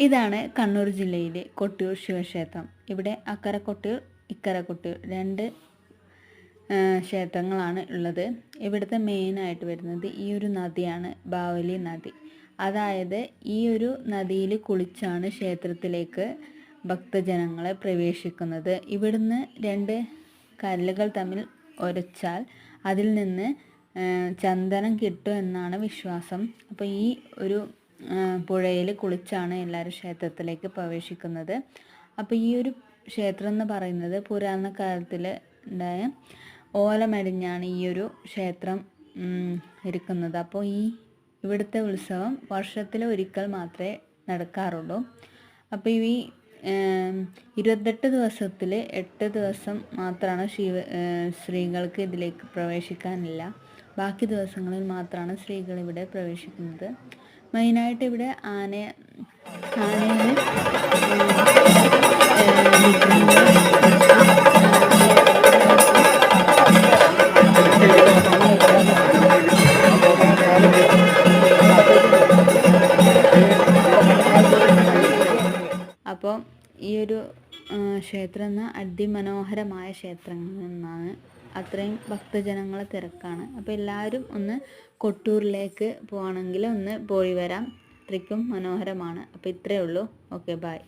ഇതാണ് കണ്ണൂർ ജില്ലയിലെ കൊട്ടിയൂർ ശിവക്ഷേത്രം. ഇവിടെ അക്കരെ കൊട്ടിയൂർ ഇക്കരെ കൊട്ടിയൂർ രണ്ട് ക്ഷേത്രങ്ങളാണ് ഉള്ളത്. ഇവിടുത്തെ മെയിനായിട്ട് വരുന്നത് ഈ ഒരു നദിയാണ്, ബാവലി നദി. അതായത് ഈ ഒരു നദിയിൽ കുളിച്ചാണ് ക്ഷേത്രത്തിലേക്ക് ഭക്തജനങ്ങളെ പ്രവേശിക്കുന്നത്. ഇവിടുന്ന് രണ്ട് കല്ലുകൾ തമ്മിൽ ഉരച്ചാൽ അതിൽ നിന്ന് ചന്ദനം കിട്ടും എന്നാണ് വിശ്വാസം. അപ്പോൾ ഈ ഒരു പുഴയിൽ കുളിച്ചാണ് എല്ലാവരും ക്ഷേത്രത്തിലേക്ക് പ്രവേശിക്കുന്നത്. അപ്പോൾ ഈ ഒരു ക്ഷേത്രം എന്ന് പറയുന്നത് പുരാതന കാലത്തിൽ ഉണ്ടായ ഓലമടിഞ്ഞാണ് ഈ ഒരു ക്ഷേത്രം ഇരിക്കുന്നത്. അപ്പോൾ ഇവിടുത്തെ ഉത്സവം വർഷത്തിൽ ഒരിക്കൽ മാത്രമേ നടക്കാറുള്ളൂ. അപ്പോൾ ഈ 28 ദിവസത്തിൽ 8 ദിവസം മാത്രമാണ് സ്ത്രീകൾക്ക് ഇതിലേക്ക് പ്രവേശിക്കാനില്ല. ബാക്കി ദിവസങ്ങളിൽ മാത്രമാണ് സ്ത്രീകൾ ഇവിടെ പ്രവേശിക്കുന്നത്. മെയിനായിട്ട് ഇവിടെ ആനയിൽ അപ്പോൾ ഈ ഒരു ക്ഷേത്രം എന്ന അതിമനോഹരമായ ക്ഷേത്രങ്ങളിൽ നിന്നാണ്. അത്രയും ഭക്തജനങ്ങളെ തിരക്കാണ്. അപ്പോൾ എല്ലാവരും ഒന്ന് കൊട്ടിയൂരിലേക്ക് പോകണമെങ്കിൽ ഒന്ന് പോയി വരാം. അത്രയ്ക്കും മനോഹരമാണ്. അപ്പോൾ ഇത്രയേ ഉള്ളൂ. Okay, by.